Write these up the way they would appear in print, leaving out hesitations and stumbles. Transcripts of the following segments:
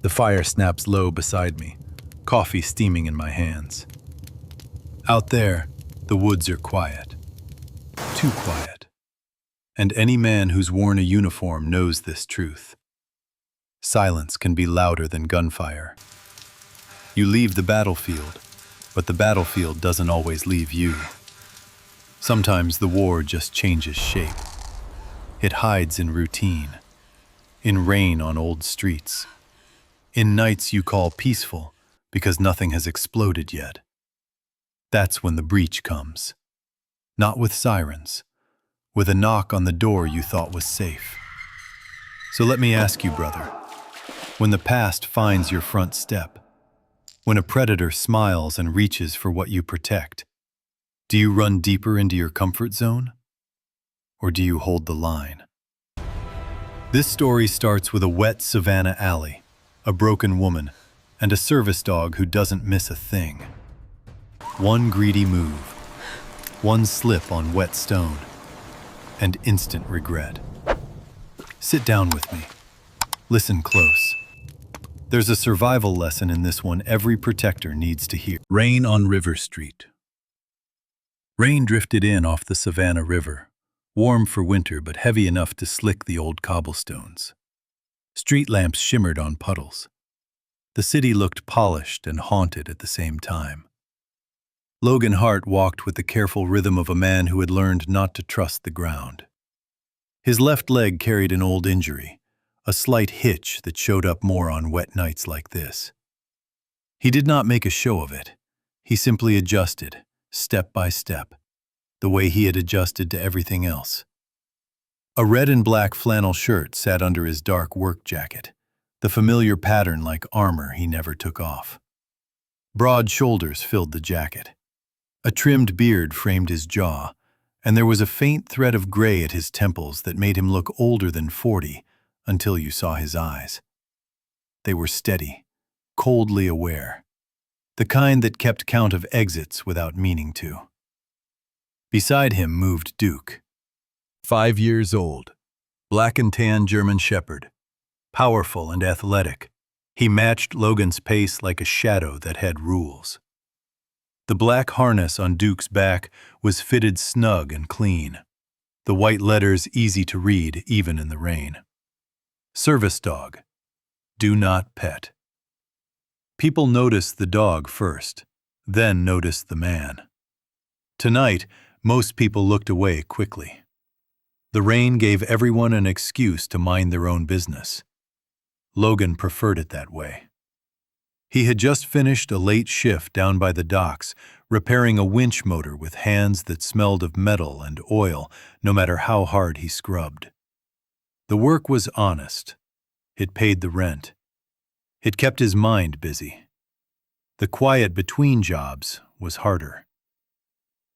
The fire snaps low beside me, coffee steaming in my hands. Out there, the woods are quiet. Too quiet. And any man who's worn a uniform knows this truth. Silence can be louder than gunfire. You leave the battlefield, but the battlefield doesn't always leave you. Sometimes the war just changes shape. It hides in routine, in rain on old streets, in nights you call peaceful because nothing has exploded yet. That's when the breach comes. Not with sirens, with a knock on the door you thought was safe. So let me ask you, brother, when the past finds your front step, when a predator smiles and reaches for what you protect, do you run deeper into your comfort zone? Or do you hold the line? This story starts with a wet Savannah alley, a broken woman, and a service dog who doesn't miss a thing. One greedy move, one slip on wet stone, and instant regret. Sit down with me. Listen close. There's a survival lesson in this one every protector needs to hear. Rain on River Street. Rain drifted in off the Savannah River, warm for winter but heavy enough to slick the old cobblestones. Street lamps shimmered on puddles. The city looked polished and haunted at the same time. Logan Hart walked with the careful rhythm of a man who had learned not to trust the ground. His left leg carried an old injury, a slight hitch that showed up more on wet nights like this. He did not make a show of it. He simply adjusted, step by step, the way he had adjusted to everything else. A red and black flannel shirt sat under his dark work jacket, the familiar pattern like armor he never took off. Broad shoulders filled the jacket. A trimmed beard framed his jaw, and there was a faint thread of gray at his temples that made him look older than 40 until you saw his eyes. They were steady, coldly aware, the kind that kept count of exits without meaning to. Beside him moved Duke. 5 years old, black and tan German shepherd, powerful and athletic. He matched Logan's pace like a shadow that had rules. The black harness on Duke's back was fitted snug and clean, the white letters easy to read even in the rain. Service dog. Do not pet. People noticed the dog first, then noticed the man. Tonight, most people looked away quickly. The rain gave everyone an excuse to mind their own business. Logan preferred it that way. He had just finished a late shift down by the docks, repairing a winch motor with hands that smelled of metal and oil no matter how hard he scrubbed. The work was honest. It paid the rent. It kept his mind busy. The quiet between jobs was harder.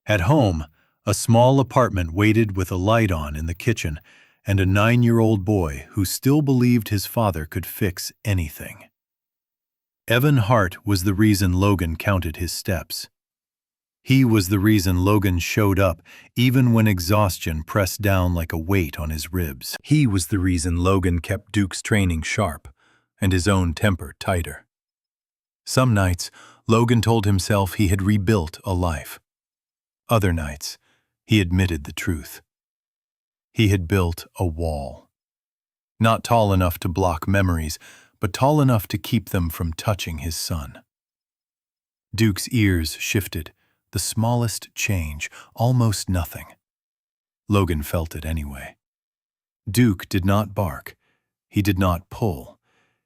At home, a small apartment waited with a light on in the kitchen and a 9-year-old boy who still believed his father could fix anything. Evan Hart was the reason Logan counted his steps. He was the reason Logan showed up even when exhaustion pressed down like a weight on his ribs. He was the reason Logan kept Duke's training sharp and his own temper tighter. Some nights, Logan told himself he had rebuilt a life. Other nights, he admitted the truth. He had built a wall. Not tall enough to block memories, but tall enough to keep them from touching his son. Duke's ears shifted, the smallest change, almost nothing. Logan felt it anyway. Duke did not bark. He did not pull.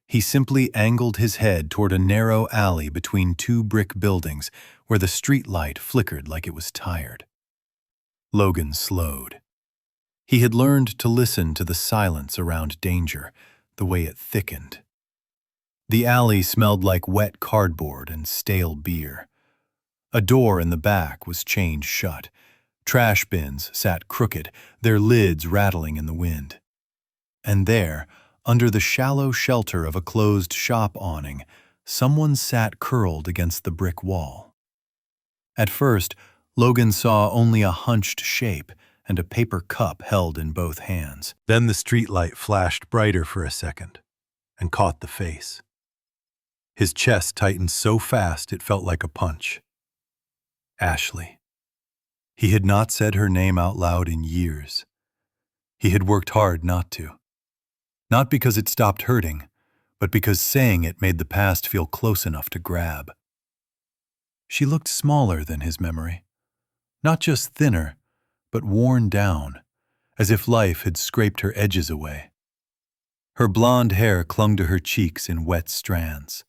He simply angled his head toward a narrow alley between 2 brick buildings where the street light flickered like it was tired. Logan slowed. He had learned to listen to the silence around danger, the way it thickened. The alley smelled like wet cardboard and stale beer. A door in the back was chained shut. Trash bins sat crooked, their lids rattling in the wind. And there, under the shallow shelter of a closed shop awning, someone sat curled against the brick wall. At first, Logan saw only a hunched shape and a paper cup held in both hands. Then the streetlight flashed brighter for a second and caught the face. His chest tightened so fast it felt like a punch. Ashley. He had not said her name out loud in years. He had worked hard not to. Not because it stopped hurting, but because saying it made the past feel close enough to grab. She looked smaller than his memory. Not just thinner, but worn down, as if life had scraped her edges away. Her blonde hair clung to her cheeks in wet strands.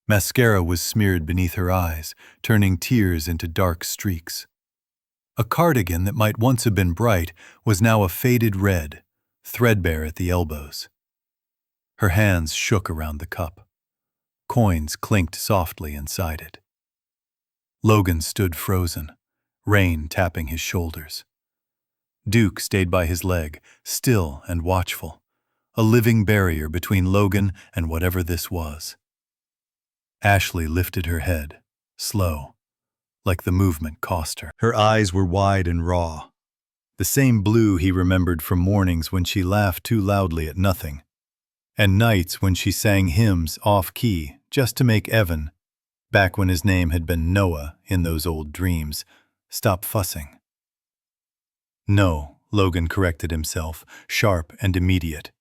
Mascara was smeared beneath her eyes, turning tears into dark streaks. A cardigan that might once have been bright was now a faded red, threadbare at the elbows. Her hands shook around the cup. Coins clinked softly inside it. Logan stood frozen, rain tapping his shoulders. Duke stayed by his leg, still and watchful, a living barrier between Logan and whatever this was. Ashley lifted her head, slow, like the movement cost her. Her eyes were wide and raw, the same blue he remembered from mornings when she laughed too loudly at nothing, and nights when she sang hymns off-key just to make Evan, back when his name had been Noah in those old dreams, stop fussing. No, Logan corrected himself, sharp and immediate.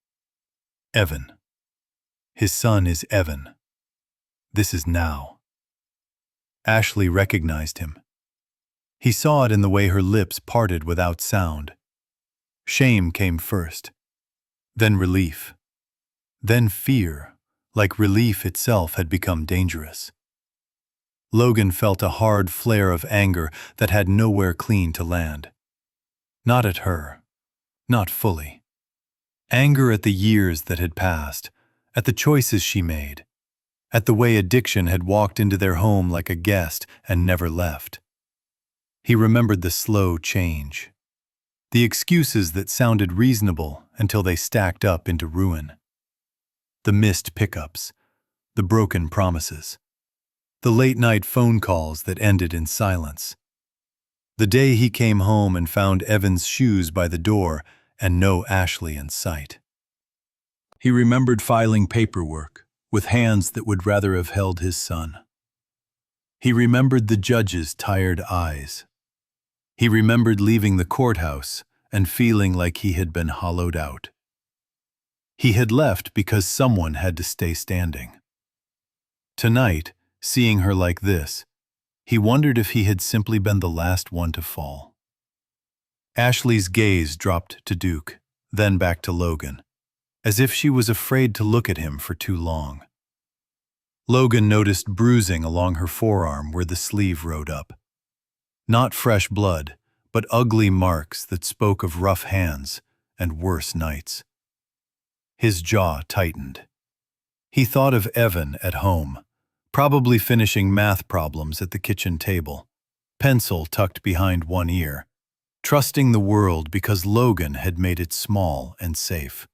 Evan. His son is Evan. This is now. Ashley recognized him. He saw it in the way her lips parted without sound. Shame came first, then relief, then fear, like relief itself had become dangerous. Logan felt a hard flare of anger that had nowhere clean to land. Not at her, not fully. Anger at the years that had passed, at the choices she made, at the way addiction had walked into their home like a guest and never left. He remembered the slow change, the excuses that sounded reasonable until they stacked up into ruin. The missed pickups, the broken promises, the late-night phone calls that ended in silence. The day he came home and found Evan's shoes by the door and no Ashley in sight. He remembered filing paperwork with hands that would rather have held his son. He remembered the judge's tired eyes. He remembered leaving the courthouse and feeling like he had been hollowed out. He had left because someone had to stay standing. Tonight, seeing her like this, he wondered if he had simply been the last one to fall. Ashley's gaze dropped to Duke, then back to Logan, as if she was afraid to look at him for too long. Logan noticed bruising along her forearm where the sleeve rode up. Not fresh blood, but ugly marks that spoke of rough hands and worse nights. His jaw tightened. He thought of Evan at home, probably finishing math problems at the kitchen table, pencil tucked behind one ear, trusting the world because Logan had made it small and safe.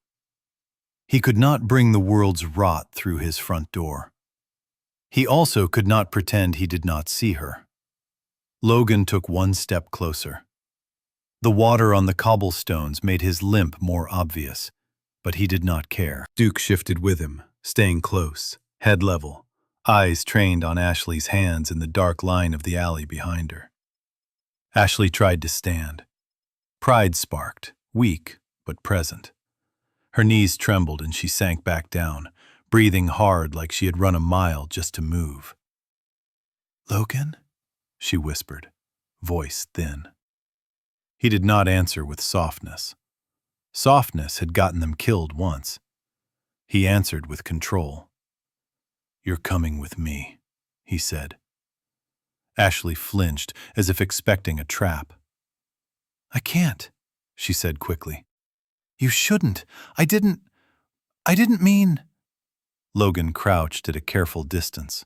He could not bring the world's rot through his front door. He also could not pretend he did not see her. Logan took one step closer. The water on the cobblestones made his limp more obvious, but he did not care. Duke shifted with him, staying close, head level, eyes trained on Ashley's hands in the dark line of the alley behind her. Ashley tried to stand. Pride sparked, weak but present. Her knees trembled and she sank back down, breathing hard like she had run a mile just to move. "Logan?" she whispered, voice thin. He did not answer with softness. Softness had gotten them killed once. He answered with control. "You're coming with me," he said. Ashley flinched, as if expecting a trap. "I can't," she said quickly. "You shouldn't. I didn't mean—" Logan crouched at a careful distance.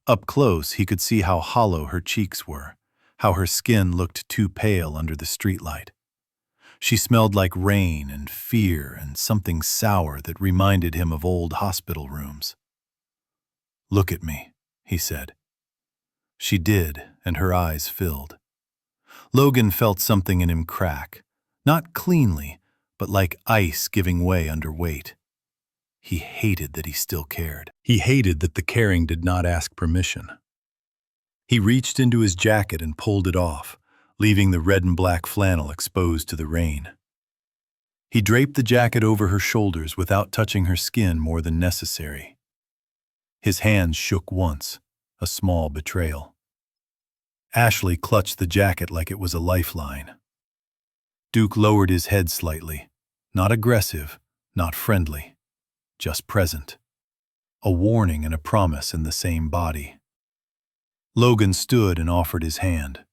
Up close, he could see how hollow her cheeks were, how her skin looked too pale under the streetlight. She smelled like rain and fear and something sour that reminded him of old hospital rooms. "Look at me," he said. She did, and her eyes filled. Logan felt something in him crack, not cleanly, but like ice giving way under weight. He hated that he still cared. He hated that the caring did not ask permission. He reached into his jacket and pulled it off, leaving the red and black flannel exposed to the rain. He draped the jacket over her shoulders without touching her skin more than necessary. His hands shook once, a small betrayal. Ashley clutched the jacket like it was a lifeline. Duke lowered his head slightly, not aggressive, not friendly, just present. A warning and a promise in the same body. Logan stood and offered his hand.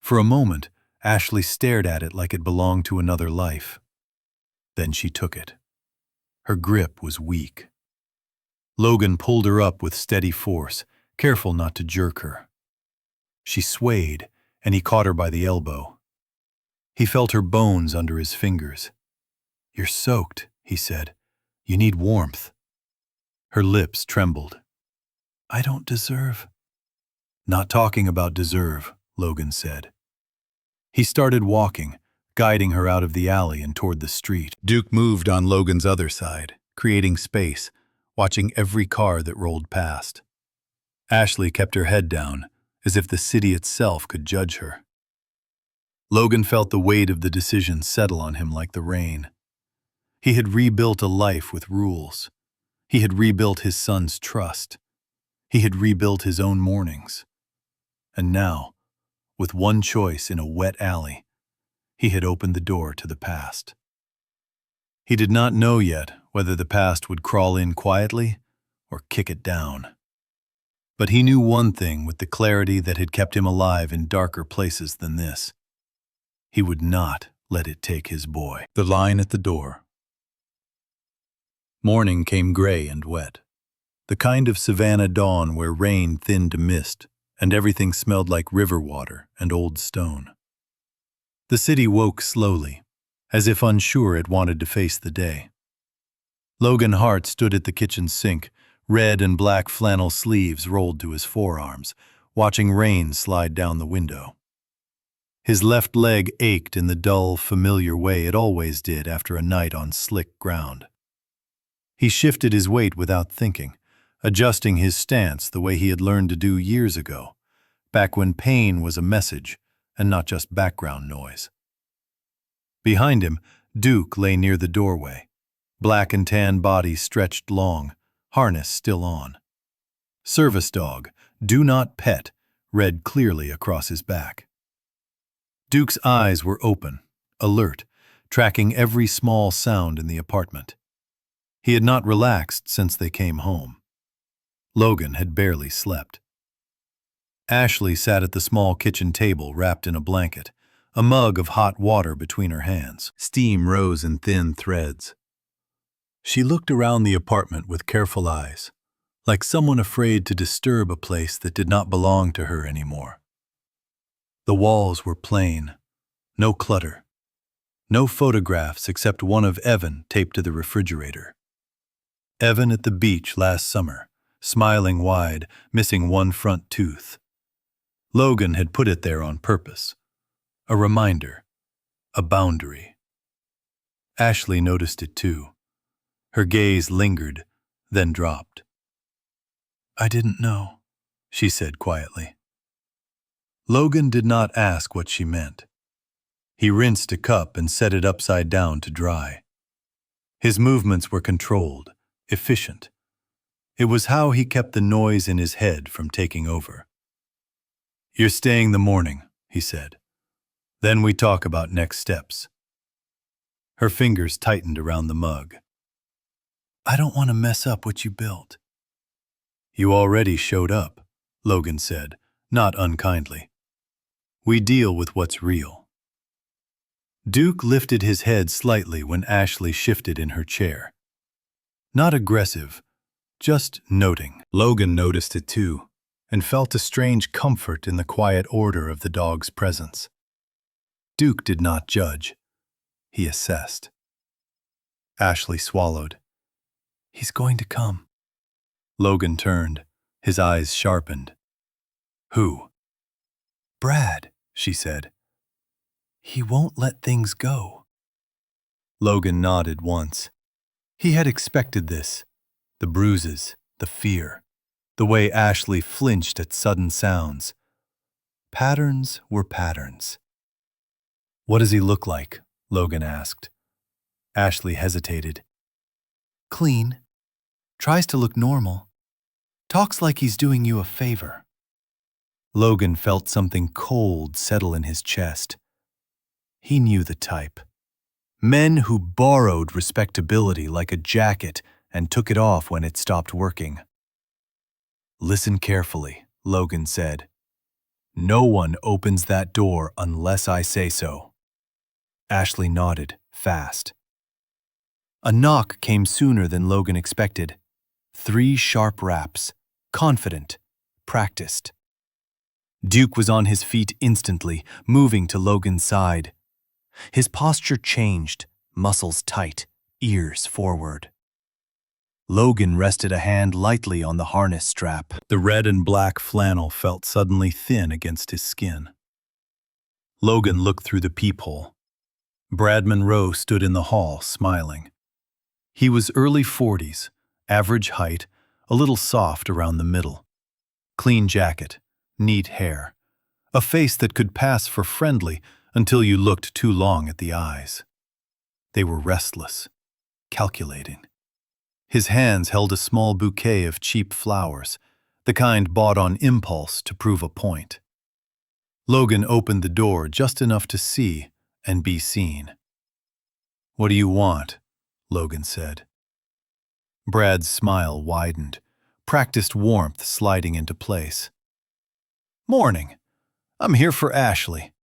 For a moment, Ashley stared at it like it belonged to another life. Then she took it. Her grip was weak. Logan pulled her up with steady force, careful not to jerk her. She swayed, and he caught her by the elbow. He felt her bones under his fingers. "You're soaked," he said. "You need warmth." Her lips trembled. "I don't deserve." "Not talking about deserve," Logan said. He started walking, guiding her out of the alley and toward the street. Duke moved on Logan's other side, creating space, watching every car that rolled past. Ashley kept her head down, as if the city itself could judge her. Logan felt the weight of the decision settle on him like the rain. He had rebuilt a life with rules. He had rebuilt his son's trust. He had rebuilt his own mornings. And now, with one choice in a wet alley, he had opened the door to the past. He did not know yet whether the past would crawl in quietly or kick it down. But he knew one thing with the clarity that had kept him alive in darker places than this. He would not let it take his boy. The line at the door. Morning came gray and wet. The kind of Savannah dawn where rain thinned to mist and everything smelled like river water and old stone. The city woke slowly, as if unsure it wanted to face the day. Logan Hart stood at the kitchen sink, red and black flannel sleeves rolled to his forearms, watching rain slide down the window. His left leg ached in the dull, familiar way it always did after a night on slick ground. He shifted his weight without thinking, adjusting his stance the way he had learned to do years ago, back when pain was a message and not just background noise. Behind him, Duke lay near the doorway, black and tan body stretched long, harness still on. "Service dog, do not pet," read clearly across his back. Duke's eyes were open, alert, tracking every small sound in the apartment. He had not relaxed since they came home. Logan had barely slept. Ashley sat at the small kitchen table wrapped in a blanket, a mug of hot water between her hands. Steam rose in thin threads. She looked around the apartment with careful eyes, like someone afraid to disturb a place that did not belong to her anymore. The walls were plain, no clutter, no photographs except one of Evan taped to the refrigerator. Evan at the beach last summer, smiling wide, missing one front tooth. Logan had put it there on purpose. A reminder, a boundary. Ashley noticed it too. Her gaze lingered, then dropped. "I didn't know," she said quietly. Logan did not ask what she meant. He rinsed a cup and set it upside down to dry. His movements were controlled, efficient. It was how he kept the noise in his head from taking over. "You're staying the morning," he said. "Then we talk about next steps." Her fingers tightened around the mug. "I don't want to mess up what you built." "You already showed up," Logan said, not unkindly. "We deal with what's real." Duke lifted his head slightly when Ashley shifted in her chair. Not aggressive, just noting. Logan noticed it too, and felt a strange comfort in the quiet order of the dog's presence. Duke did not judge. He assessed. Ashley swallowed. "He's going to come." Logan turned, his eyes sharpened. "Who?" "Brad," she said. "He won't let things go." Logan nodded once. He had expected this. The bruises, the fear, the way Ashley flinched at sudden sounds. Patterns were patterns. "What does he look like?" Logan asked. Ashley hesitated. "Clean. Tries to look normal. Talks like he's doing you a favor." Logan felt something cold settle in his chest. He knew the type. Men who borrowed respectability like a jacket and took it off when it stopped working. "Listen carefully," Logan said. "No one opens that door unless I say so." Ashley nodded, fast. A knock came sooner than Logan expected. 3 sharp raps, confident, practiced. Duke was on his feet instantly, moving to Logan's side. His posture changed, muscles tight, ears forward. Logan rested a hand lightly on the harness strap. The red and black flannel felt suddenly thin against his skin. Logan looked through the peephole. Brad Monroe stood in the hall, smiling. He was early 40s, average height, a little soft around the middle. Clean jacket, neat hair, a face that could pass for friendly until you looked too long at the eyes. They were restless, calculating. His hands held a small bouquet of cheap flowers, the kind bought on impulse to prove a point. Logan opened the door just enough to see and be seen. "What do you want?" Logan said. Brad's smile widened, practiced warmth sliding into place. "Morning. I'm here for Ashley.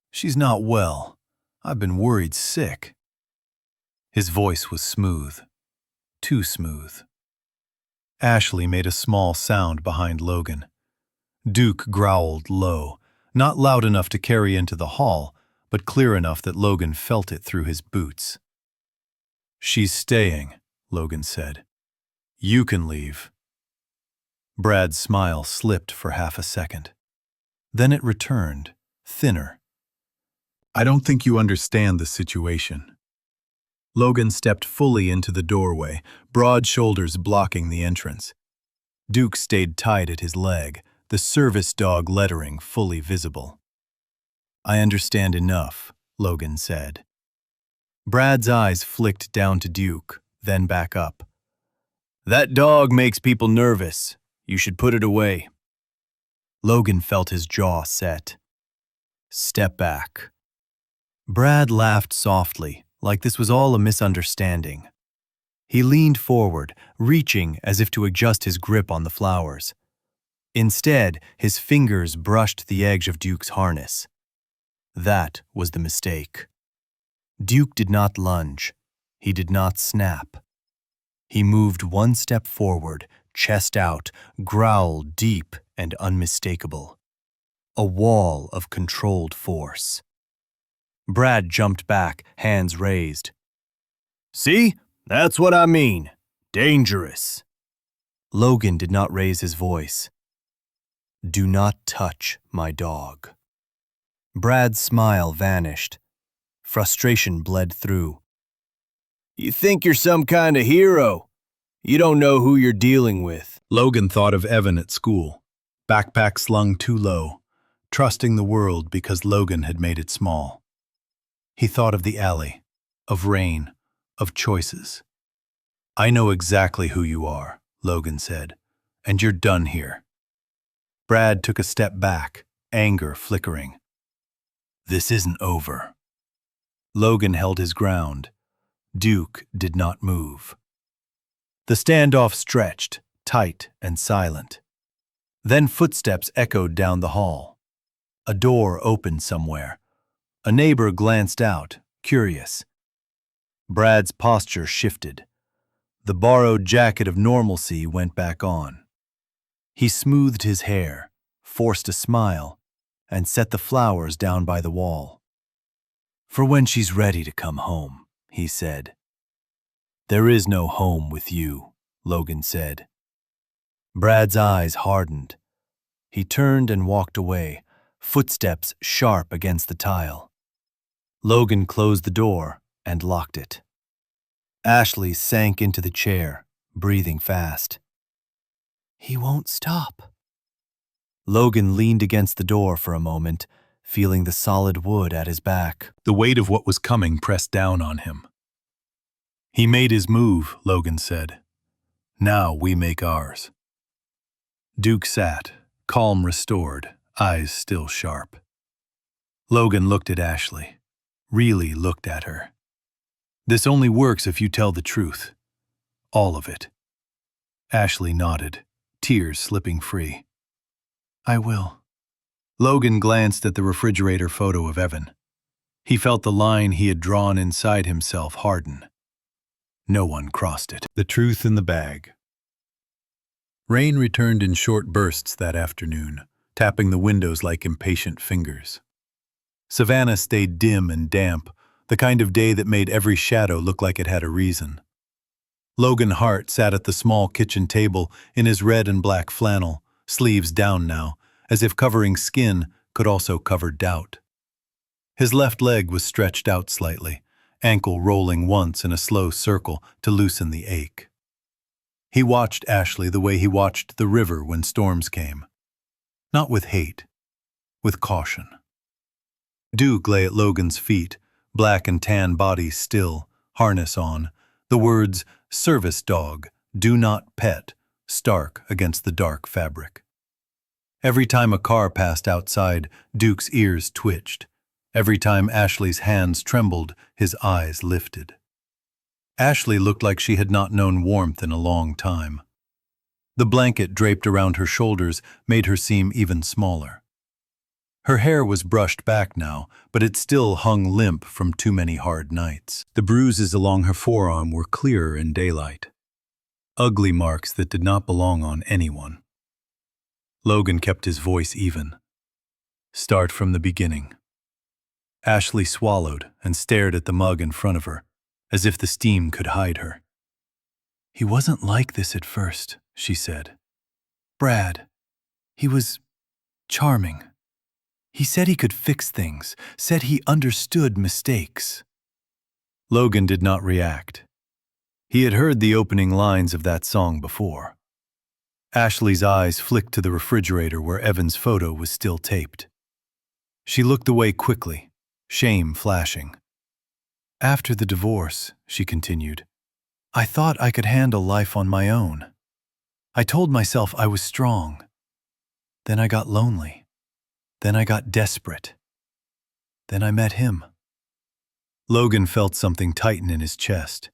She's not well. I've been worried sick." His voice was smooth. Too smooth. Ashley made a small sound behind Logan. Duke growled low, not loud enough to carry into the hall, but clear enough that Logan felt it through his boots. "She's staying," Logan said. "You can leave." Brad's smile slipped for half a second. Then it returned, thinner. "I don't think you understand the situation." Logan stepped fully into the doorway, broad shoulders blocking the entrance. Duke stayed tight at his leg, the service dog lettering fully visible. "I understand enough," Logan said. Brad's eyes flicked down to Duke, then back up. "That dog makes people nervous. You should put it away." Logan felt his jaw set. "Step back." Brad laughed softly, like this was all a misunderstanding. He leaned forward, reaching as if to adjust his grip on the flowers. Instead, his fingers brushed the edge of Duke's harness. That was the mistake. Duke did not lunge. He did not snap. He moved one step forward, chest out, growl deep and unmistakable. A wall of controlled force. Brad jumped back, hands raised. "See? That's what I mean. Dangerous." Logan did not raise his voice. "Do not touch my dog." Brad's smile vanished. Frustration bled through. "You think you're some kind of hero? You don't know who you're dealing with." Logan thought of Evan at school, backpack slung too low, trusting the world because Logan had made it small. He thought of the alley, of rain, of choices. "I know exactly who you are," Logan said, "and you're done here." Brad took a step back, anger flickering. "This isn't over." Logan held his ground. Duke did not move. The standoff stretched, tight and silent. Then footsteps echoed down the hall. A door opened somewhere. A neighbor glanced out, curious. Brad's posture shifted. The borrowed jacket of normalcy went back on. He smoothed his hair, forced a smile, and set the flowers down by the wall. "For when she's ready to come home," he said. "There is no home with you," Logan said. Brad's eyes hardened. He turned and walked away, footsteps sharp against the tile. Logan closed the door and locked it. Ashley sank into the chair, breathing fast. He won't stop. Logan leaned against the door for a moment, feeling the solid wood at his back. The weight of what was coming pressed down on him. He made his move, Logan said. Now we make ours. Duke sat, calm restored, eyes still sharp. Logan looked at Ashley, really looked at her. This only works if you tell the truth. All of it. Ashley nodded, tears slipping free. I will. Logan glanced at the refrigerator photo of Evan. He felt the line he had drawn inside himself harden. No one crossed it. The truth in the bag. Rain returned in short bursts that afternoon, tapping the windows like impatient fingers. Savannah stayed dim and damp, the kind of day that made every shadow look like it had a reason. Logan Hart sat at the small kitchen table in his red and black flannel, sleeves down now, as if covering skin could also cover doubt. His left leg was stretched out slightly, ankle rolling once in a slow circle to loosen the ache. He watched Ashley the way he watched the river when storms came. Not with hate, with caution. Duke lay at Logan's feet, black and tan body still, harness on, the words, "Service dog, do not pet," stark against the dark fabric. Every time a car passed outside, Duke's ears twitched. Every time Ashley's hands trembled, his eyes lifted. Ashley looked like she had not known warmth in a long time. The blanket draped around her shoulders made her seem even smaller. Her hair was brushed back now, but it still hung limp from too many hard nights. The bruises along her forearm were clearer in daylight. Ugly marks that did not belong on anyone. Logan kept his voice even. Start from the beginning. Ashley swallowed and stared at the mug in front of her, as if the steam could hide her. He wasn't like this at first, she said. Brad, he was charming. He said he could fix things, said he understood mistakes. Logan did not react. He had heard the opening lines of that song before. Ashley's eyes flicked to the refrigerator where Evan's photo was still taped. She looked away quickly, shame flashing. After the divorce, she continued, I thought I could handle life on my own. I told myself I was strong. Then I got lonely. Then I got desperate. Then I met him. Logan felt something tighten in his chest.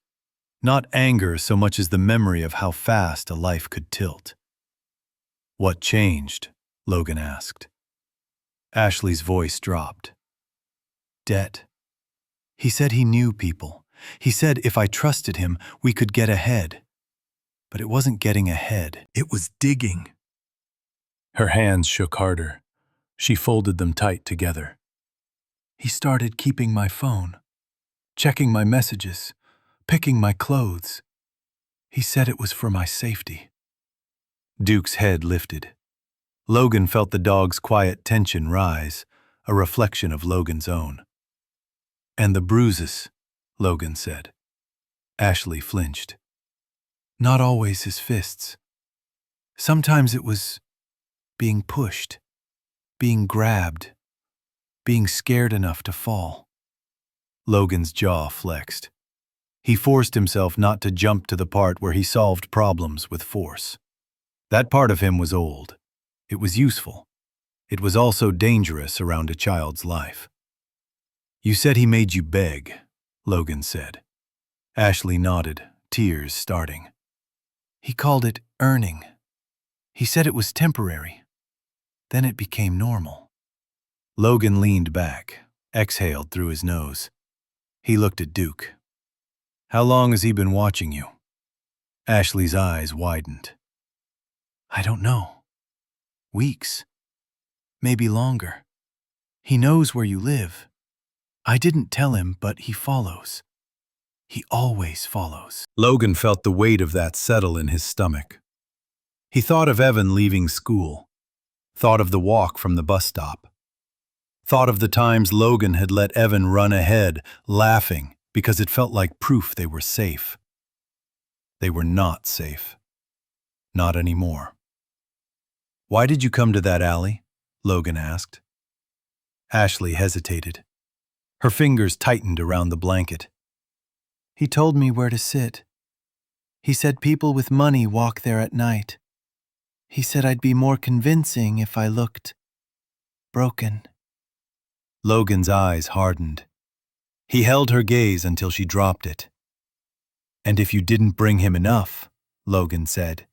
Not anger so much as the memory of how fast a life could tilt. What changed? Logan asked. Ashley's voice dropped. Debt. He said he knew people. He said if I trusted him, we could get ahead. But it wasn't getting ahead. It was digging. Her hands shook harder. She folded them tight together. He started keeping my phone, checking my messages, picking my clothes. He said it was for my safety. Duke's head lifted. Logan felt the dog's quiet tension rise, a reflection of Logan's own. And the bruises, Logan said. Ashley flinched. Not always his fists. Sometimes it was being pushed, being grabbed, being scared enough to fall. Logan's jaw flexed. He forced himself not to jump to the part where he solved problems with force. That part of him was old. It was useful. It was also dangerous around a child's life. You said he made you beg, Logan said. Ashley nodded, tears starting. He called it earning. He said it was temporary. Then it became normal. Logan leaned back, exhaled through his nose. He looked at Duke. How long has he been watching you? Ashley's eyes widened. I don't know. Weeks. Maybe longer. He knows where you live. I didn't tell him, but he follows. He always follows. Logan felt the weight of that settle in his stomach. He thought of Evan leaving school, thought of the walk from the bus stop, thought of the times Logan had let Evan run ahead, laughing, because it felt like proof they were safe. They were not safe. Not anymore. "Why did you come to that alley?" Logan asked. Ashley hesitated. Her fingers tightened around the blanket. He told me where to sit. He said people with money walk there at night. He said I'd be more convincing if I looked broken. Logan's eyes hardened. He held her gaze until she dropped it. "And if you didn't bring him enough," Logan said.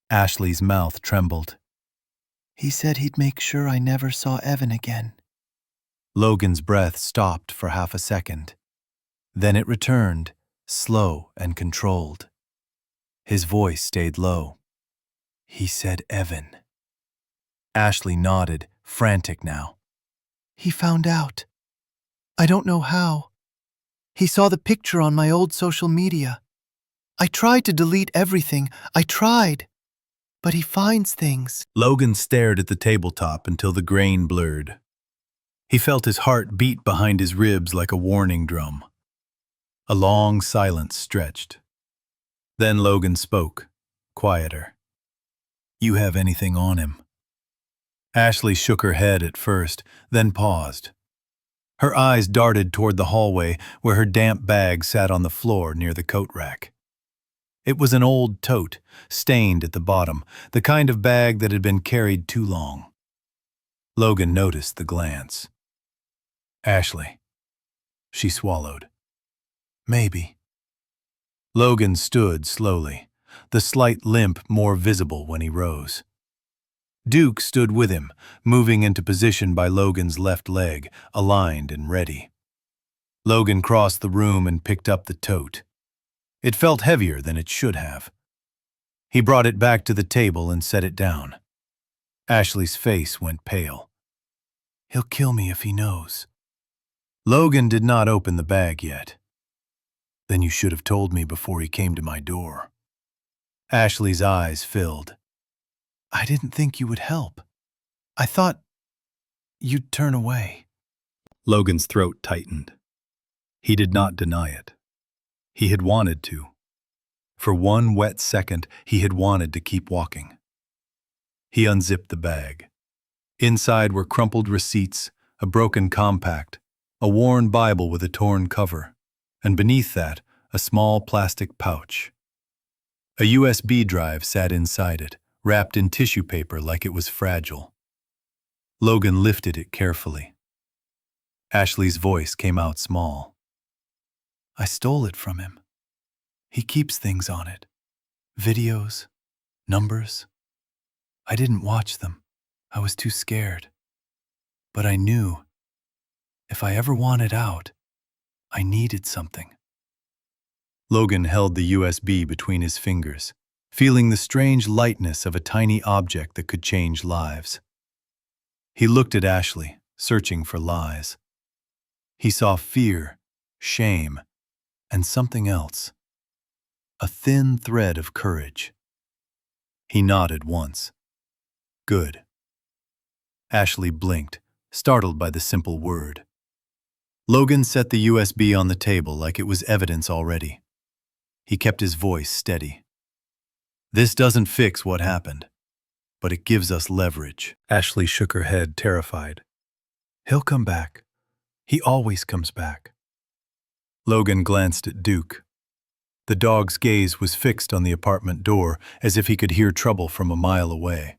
Ashley's mouth trembled. He said he'd make sure I never saw Evan again. Logan's breath stopped for half a second. Then it returned, slow and controlled. His voice stayed low. "He said Evan." Ashley nodded, frantic now. He found out. I don't know how. He saw the picture on my old social media. I tried to delete everything. I tried. But he finds things. Logan stared at the tabletop until the grain blurred. He felt his heart beat behind his ribs like a warning drum. A long silence stretched. Then Logan spoke, quieter. "You have anything on him?" Ashley shook her head at first, then paused. Her eyes darted toward the hallway where her damp bag sat on the floor near the coat rack. It was an old tote, stained at the bottom, the kind of bag that had been carried too long. Logan noticed the glance. "Ashley." She swallowed. "Maybe." Logan stood slowly, the slight limp more visible when he rose. Duke stood with him, moving into position by Logan's left leg, aligned and ready. Logan crossed the room and picked up the tote. It felt heavier than it should have. He brought it back to the table and set it down. Ashley's face went pale. "He'll kill me if he knows." Logan did not open the bag yet. "Then you should have told me before he came to my door." Ashley's eyes filled. "I didn't think you would help. I thought you'd turn away." Logan's throat tightened. He did not deny it. He had wanted to. For one wet second, he had wanted to keep walking. He unzipped the bag. Inside were crumpled receipts, a broken compact, a worn Bible with a torn cover, and beneath that, a small plastic pouch. A USB drive sat inside it, wrapped in tissue paper like it was fragile. Logan lifted it carefully. Ashley's voice came out small. "I stole it from him. He keeps things on it. Videos, numbers. I didn't watch them. I was too scared. But I knew if I ever wanted out, I needed something." Logan held the USB between his fingers, feeling the strange lightness of a tiny object that could change lives. He looked at Ashley, searching for lies. He saw fear, shame, and something else. A thin thread of courage. He nodded once. "Good." Ashley blinked, startled by the simple word. Logan set the USB on the table like it was evidence already. He kept his voice steady. "This doesn't fix what happened, but it gives us leverage." Ashley shook her head, terrified. "He'll come back. He always comes back." Logan glanced at Duke. The dog's gaze was fixed on the apartment door, as if he could hear trouble from a mile away.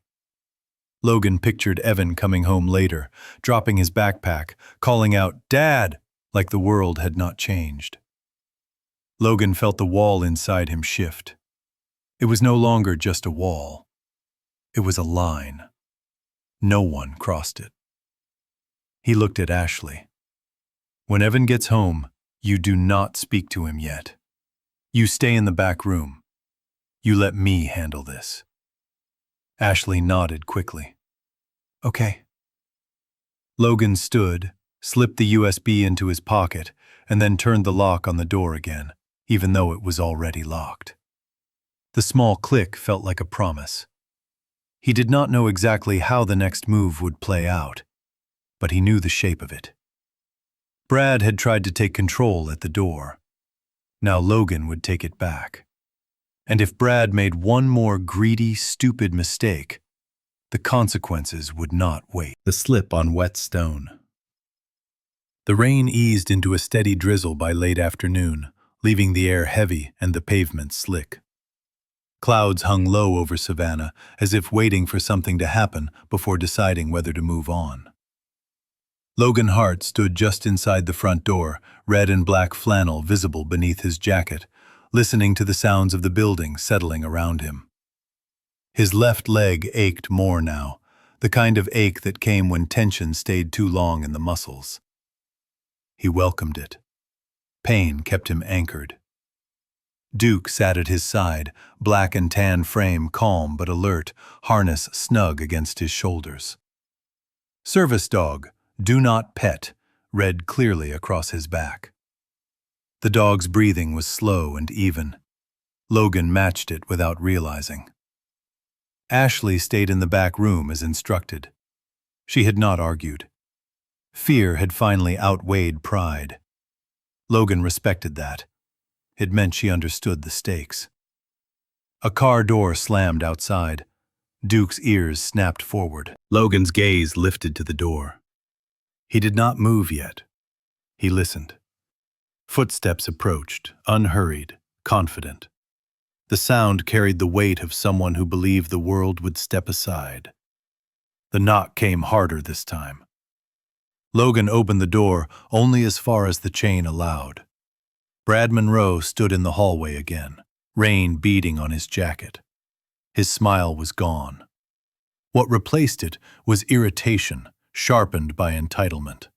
Logan pictured Evan coming home later, dropping his backpack, calling out, "Dad!" like the world had not changed. Logan felt the wall inside him shift. It was no longer just a wall. It was a line. No one crossed it. He looked at Ashley. "When Evan gets home, you do not speak to him yet. You stay in the back room. You let me handle this." Ashley nodded quickly. "Okay." Logan stood, slipped the USB into his pocket, and then turned the lock on the door again, even though it was already locked. The small click felt like a promise. He did not know exactly how the next move would play out, but he knew the shape of it. Brad had tried to take control at the door. Now Logan would take it back. And if Brad made one more greedy, stupid mistake, the consequences would not wait. The slip on wet stone. The rain eased into a steady drizzle by late afternoon, leaving the air heavy and the pavement slick. Clouds hung low over Savannah, as if waiting for something to happen before deciding whether to move on. Logan Hart stood just inside the front door, red and black flannel visible beneath his jacket, listening to the sounds of the building settling around him. His left leg ached more now, the kind of ache that came when tension stayed too long in the muscles. He welcomed it. Pain kept him anchored. Duke sat at his side, black and tan frame calm but alert, harness snug against his shoulders. "Service dog, do not pet," read clearly across his back. The dog's breathing was slow and even. Logan matched it without realizing. Ashley stayed in the back room as instructed. She had not argued. Fear had finally outweighed pride. Logan respected that. It meant she understood the stakes. A car door slammed outside. Duke's ears snapped forward. Logan's gaze lifted to the door. He did not move yet. He listened. Footsteps approached, unhurried, confident. The sound carried the weight of someone who believed the world would step aside. The knock came harder this time. Logan opened the door only as far as the chain allowed. Brad Monroe stood in the hallway again, rain beading on his jacket. His smile was gone. What replaced it was irritation, sharpened by entitlement.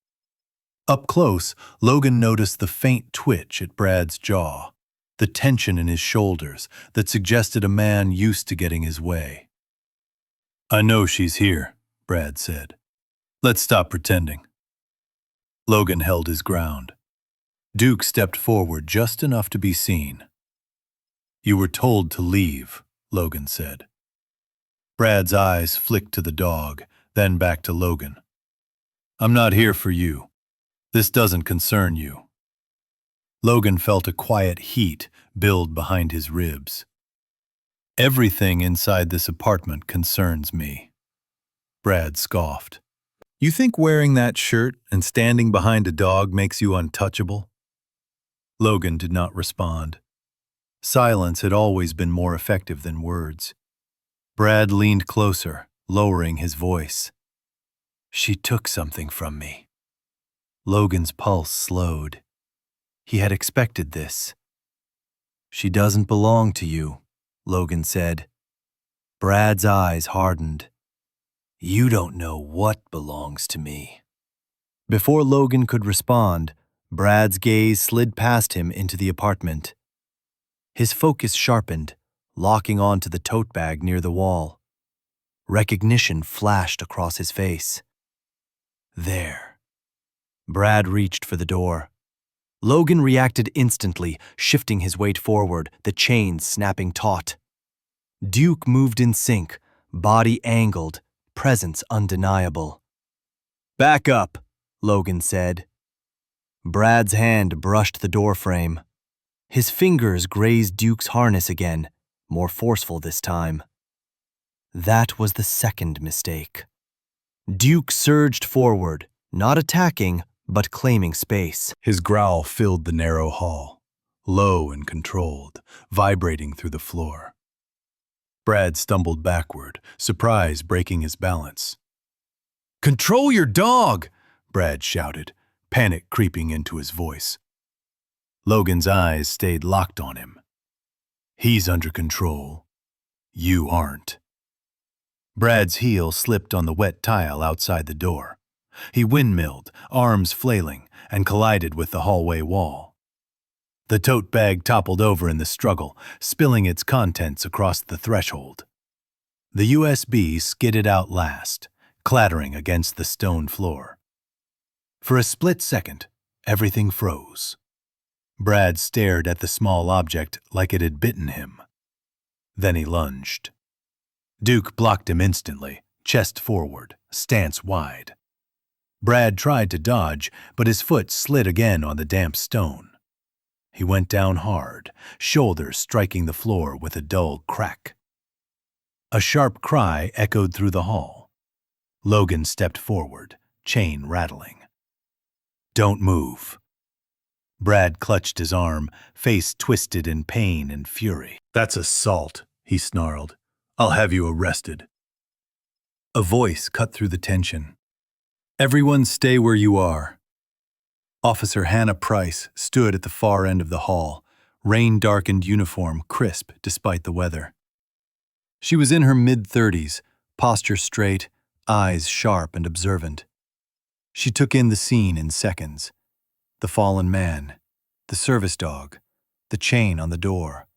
Up close, Logan noticed the faint twitch at Brad's jaw, the tension in his shoulders that suggested a man used to getting his way. "I know she's here," Brad said. "Let's stop pretending." Logan held his ground. Duke stepped forward just enough to be seen. "You were told to leave," Logan said. Brad's eyes flicked to the dog, then back to Logan. "I'm not here for you. This doesn't concern you." Logan felt a quiet heat build behind his ribs. "Everything inside this apartment concerns me." Brad scoffed. "You think wearing that shirt and standing behind a dog makes you untouchable?" Logan did not respond. Silence had always been more effective than words. Brad leaned closer, lowering his voice. "She took something from me." Logan's pulse slowed. He had expected this. "She doesn't belong to you," Logan said. Brad's eyes hardened. "You don't know what belongs to me." Before Logan could respond, Brad's gaze slid past him into the apartment. His focus sharpened, locking onto the tote bag near the wall. Recognition flashed across his face. There. Brad reached for the door. Logan reacted instantly, shifting his weight forward, the chains snapping taut. Duke moved in sync, body angled, presence undeniable. "Back up," Logan said. Brad's hand brushed the doorframe. His fingers grazed Duke's harness again, more forceful this time. That was the second mistake. Duke surged forward, not attacking, but claiming space. His growl filled the narrow hall, low and controlled, vibrating through the floor. Brad stumbled backward, surprise breaking his balance. "Control your dog!" Brad shouted, panic creeping into his voice. Logan's eyes stayed locked on him. "He's under control. You aren't." Brad's heel slipped on the wet tile outside the door. He windmilled, arms flailing, and collided with the hallway wall. The tote bag toppled over in the struggle, spilling its contents across the threshold. The USB skidded out last, clattering against the stone floor. For a split second, everything froze. Brad stared at the small object like it had bitten him. Then he lunged. Duke blocked him instantly, chest forward, stance wide. Brad tried to dodge, but his foot slid again on the damp stone. He went down hard, shoulders striking the floor with a dull crack. A sharp cry echoed through the hall. Logan stepped forward, chain rattling. "Don't move." Brad clutched his arm, face twisted in pain and fury. "That's assault," he snarled. "I'll have you arrested." A voice cut through the tension. "Everyone stay where you are." Officer Hannah Price stood at the far end of the hall, rain-darkened uniform crisp despite the weather. She was in her mid-30s, posture straight, eyes sharp and observant. She took in the scene in seconds. The fallen man, the service dog, the chain on the door,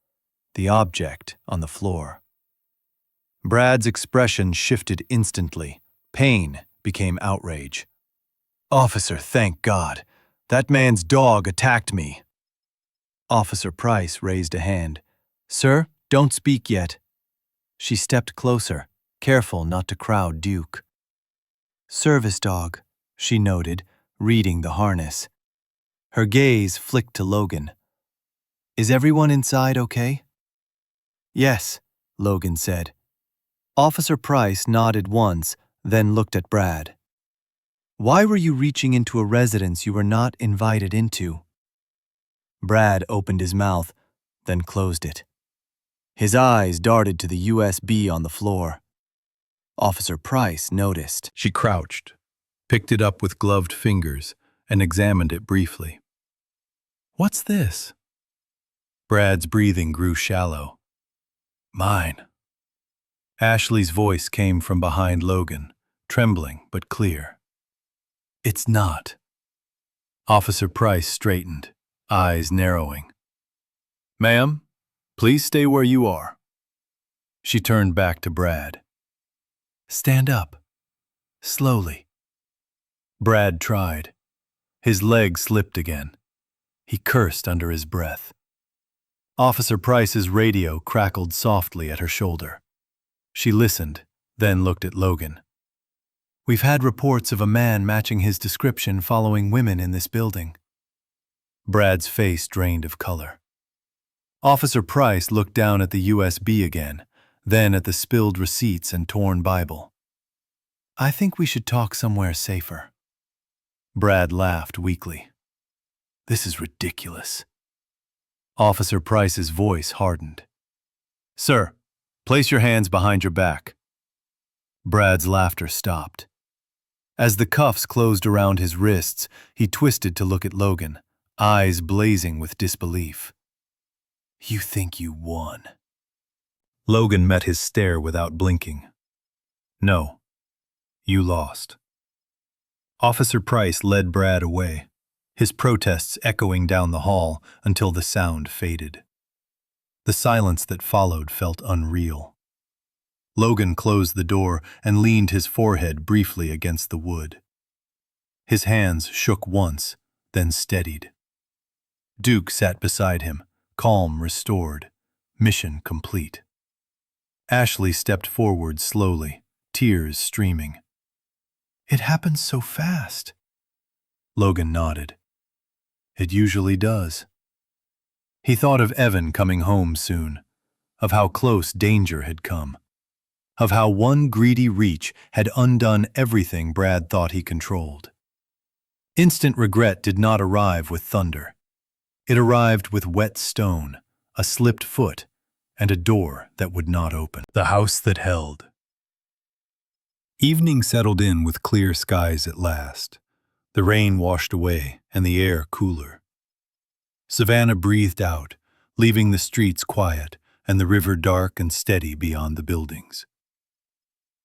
the object on the floor. Brad's expression shifted instantly. Pain became outrage. "Officer, thank God. That man's dog attacked me." Officer Price raised a hand. "Sir, don't speak yet." She stepped closer, careful not to crowd Duke. "Service dog," she noted, reading the harness. Her gaze flicked to Logan. "Is everyone inside okay?" "Yes," Logan said. Officer Price nodded once, then looked at Brad. "Why were you reaching into a residence you were not invited into?" Brad opened his mouth, then closed it. His eyes darted to the USB on the floor. Officer Price noticed. She crouched, picked it up with gloved fingers, and examined it briefly. "What's this?" Brad's breathing grew shallow. "Mine." Ashley's voice came from behind Logan, trembling but clear. "It's not." Officer Price straightened, eyes narrowing. "Ma'am, please stay where you are." She turned back to Brad. "Stand up. Slowly." Brad tried. His leg slipped again. He cursed under his breath. Officer Price's radio crackled softly at her shoulder. She listened, then looked at Logan. "We've had reports of a man matching his description following women in this building." Brad's face drained of color. Officer Price looked down at the USB again, then at the spilled receipts and torn Bible. "I think we should talk somewhere safer." Brad laughed weakly. "This is ridiculous." Officer Price's voice hardened. "Sir, place your hands behind your back." Brad's laughter stopped. As the cuffs closed around his wrists, he twisted to look at Logan, eyes blazing with disbelief. "You think you won?" Logan met his stare without blinking. "No, you lost." Officer Price led Brad away, his protests echoing down the hall until the sound faded. The silence that followed felt unreal. Logan closed the door and leaned his forehead briefly against the wood. His hands shook once, then steadied. Duke sat beside him, calm restored, mission complete. Ashley stepped forward slowly, tears streaming. "It happened so fast." Logan nodded. "It usually does." He thought of Evan coming home soon, of how close danger had come, of how one greedy reach had undone everything Brad thought he controlled. Instant regret did not arrive with thunder. It arrived with wet stone, a slipped foot, and a door that would not open. The house that held. Evening settled in with clear skies at last. The rain washed away and the air cooler. Savannah breathed out, leaving the streets quiet and the river dark and steady beyond the buildings.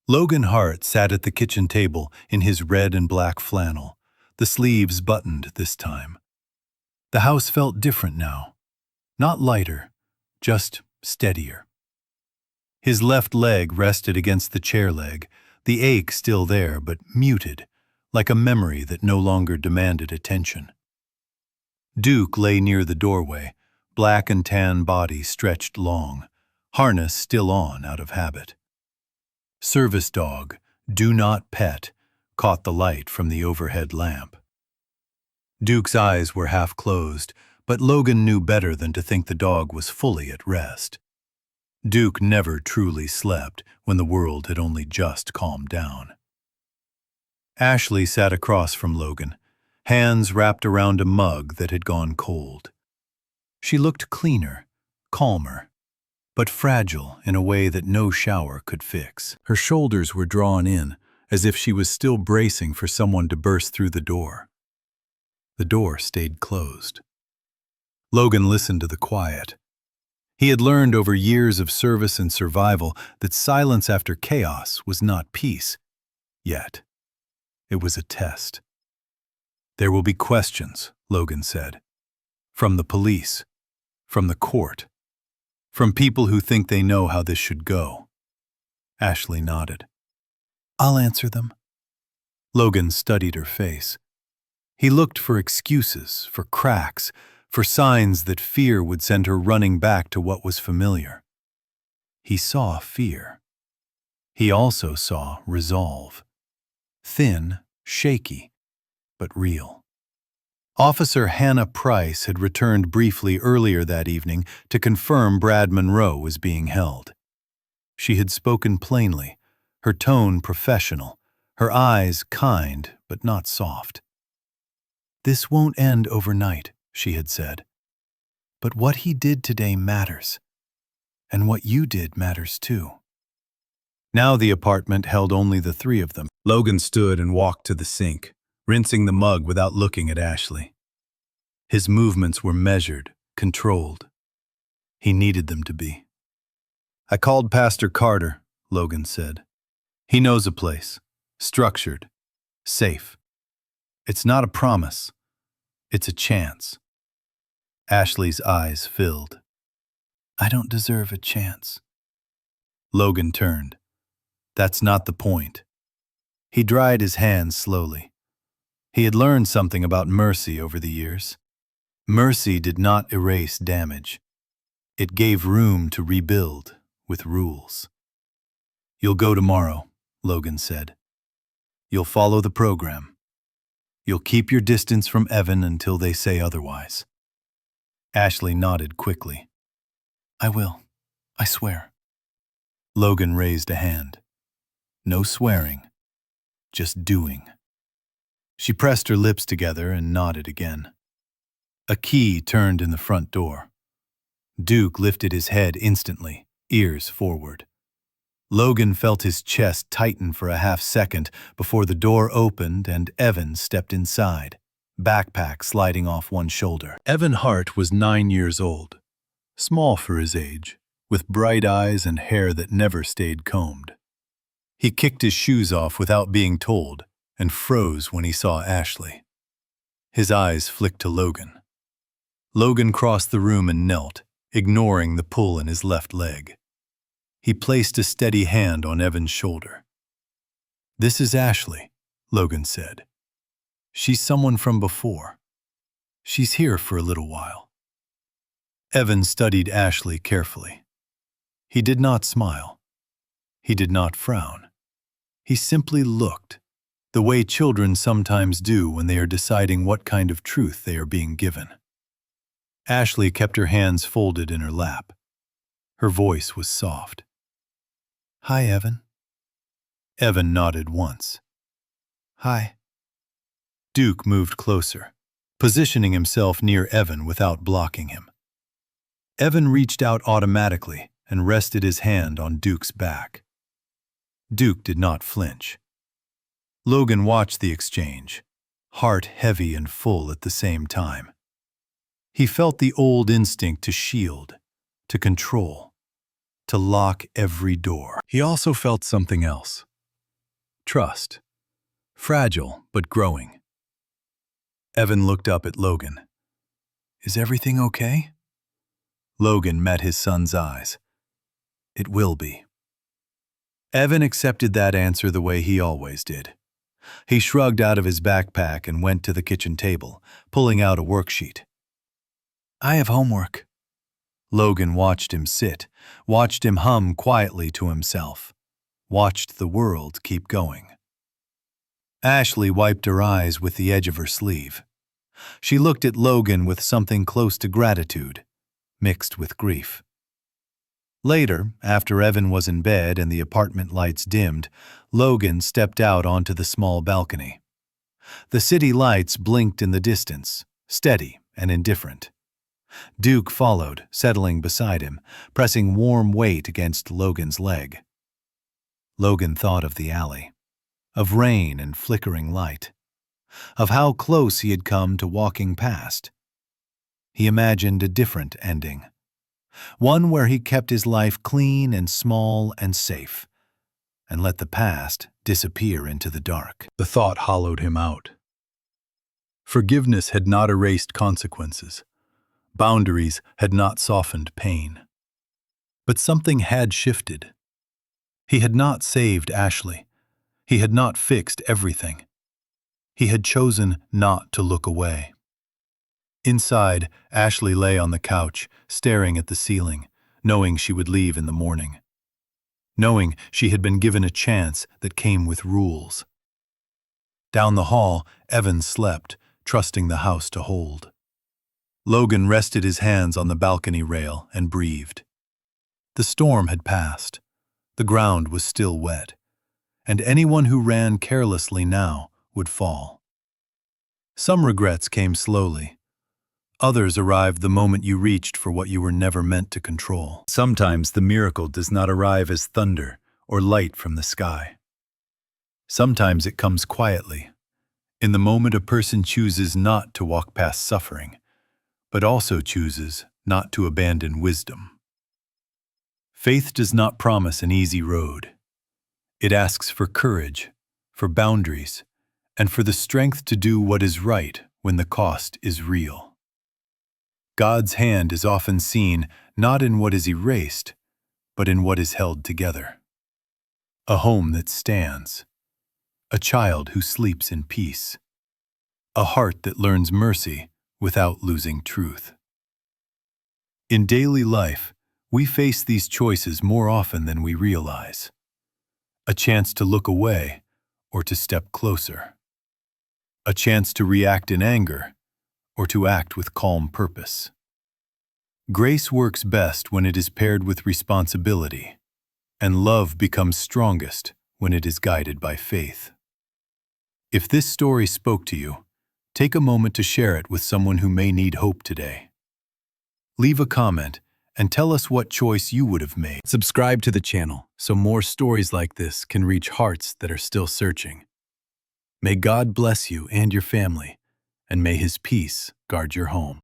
Logan Hart sat at the kitchen table in his red and black flannel, the sleeves buttoned this time. The house felt different now. Not lighter, just steadier. His left leg rested against the chair leg, the ache still there but muted, like a memory that no longer demanded attention. Duke lay near the doorway, black and tan body stretched long, harness still on out of habit. Service dog, do not pet, caught the light from the overhead lamp. Duke's eyes were half closed, but Logan knew better than to think the dog was fully at rest. Duke never truly slept when the world had only just calmed down. Ashley sat across from Logan, hands wrapped around a mug that had gone cold. She looked cleaner, calmer, but fragile in a way that no shower could fix. Her shoulders were drawn in, as if she was still bracing for someone to burst through the door. The door stayed closed. Logan listened to the quiet. He had learned over years of service and survival that silence after chaos was not peace. Yet, it was a test. "There will be questions," Logan said. "From the police, from the court, from people who think they know how this should go." Ashley nodded. "I'll answer them." Logan studied her face. He looked for excuses, for cracks, for signs that fear would send her running back to what was familiar. He saw fear. He also saw resolve. Thin, shaky, but real. Officer Hannah Price had returned briefly earlier that evening to confirm Brad Monroe was being held. She had spoken plainly, her tone professional, her eyes kind but not soft. "This won't end overnight," she had said. "But what he did today matters. And what you did matters too." Now the apartment held only the three of them. Logan stood and walked to the sink, rinsing the mug without looking at Ashley. His movements were measured, controlled. He needed them to be. "I called Pastor Carter," Logan said. "He knows a place. Structured. Safe. It's not a promise. It's a chance." Ashley's eyes filled. "I don't deserve a chance." Logan turned. "That's not the point." He dried his hands slowly. He had learned something about mercy over the years. Mercy did not erase damage. It gave room to rebuild with rules. "You'll go tomorrow," Logan said. "You'll follow the program. You'll keep your distance from Evan until they say otherwise." Ashley nodded quickly. "I will. I swear." Logan raised a hand. No swearing, just doing. She pressed her lips together and nodded again. A key turned in the front door. Duke lifted his head instantly, ears forward. Logan felt his chest tighten for a half second before the door opened and Evan stepped inside, backpack sliding off one shoulder. Evan Hart was 9 years old, small for his age, with bright eyes and hair that never stayed combed. He kicked his shoes off without being told and froze when he saw Ashley. His eyes flicked to Logan. Logan crossed the room and knelt, ignoring the pull in his left leg. He placed a steady hand on Evan's shoulder. "This is Ashley," Logan said. "She's someone from before. She's here for a little while." Evan studied Ashley carefully. He did not smile. He did not frown. He simply looked, the way children sometimes do when they are deciding what kind of truth they are being given. Ashley kept her hands folded in her lap. Her voice was soft. "Hi, Evan." Evan nodded once. "Hi." Duke moved closer, positioning himself near Evan without blocking him. Evan reached out automatically and rested his hand on Duke's back. Duke did not flinch. Logan watched the exchange, heart heavy and full at the same time. He felt the old instinct to shield, to control, to lock every door. He also felt something else. Trust. Fragile, but growing. Evan looked up at Logan. "Is everything okay?" Logan met his son's eyes. "It will be." Evan accepted that answer the way he always did. He shrugged out of his backpack and went to the kitchen table, pulling out a worksheet. "I have homework." Logan watched him sit, watched him hum quietly to himself, watched the world keep going. Ashley wiped her eyes with the edge of her sleeve. She looked at Logan with something close to gratitude, mixed with grief. Later, after Evan was in bed and the apartment lights dimmed, Logan stepped out onto the small balcony. The city lights blinked in the distance, steady and indifferent. Duke followed, settling beside him, pressing warm weight against Logan's leg. Logan thought of the alley, of rain and flickering light, of how close he had come to walking past. He imagined a different ending, one where he kept his life clean and small and safe, and let the past disappear into the dark. The thought hollowed him out. Forgiveness had not erased consequences. Boundaries had not softened pain. But something had shifted. He had not saved Ashley. He had not fixed everything. He had chosen not to look away. Inside, Ashley lay on the couch, staring at the ceiling, knowing she would leave in the morning. Knowing she had been given a chance that came with rules. Down the hall, Evan slept, trusting the house to hold. Logan rested his hands on the balcony rail and breathed. The storm had passed. The ground was still wet, and anyone who ran carelessly now would fall. Some regrets came slowly. Others arrived the moment you reached for what you were never meant to control. Sometimes the miracle does not arrive as thunder or light from the sky. Sometimes it comes quietly, in the moment a person chooses not to walk past suffering, but also chooses not to abandon wisdom. Faith does not promise an easy road. It asks for courage, for boundaries, and for the strength to do what is right when the cost is real. God's hand is often seen not in what is erased, but in what is held together. A home that stands, a child who sleeps in peace, a heart that learns mercy without losing truth. In daily life, we face these choices more often than we realize. A chance to look away or to step closer. A chance to react in anger or to act with calm purpose. Grace works best when it is paired with responsibility, and love becomes strongest when it is guided by faith. If this story spoke to you, take a moment to share it with someone who may need hope today. Leave a comment and tell us what choice you would have made. Subscribe to the channel so more stories like this can reach hearts that are still searching. May God bless you and your family, and may His peace guard your home.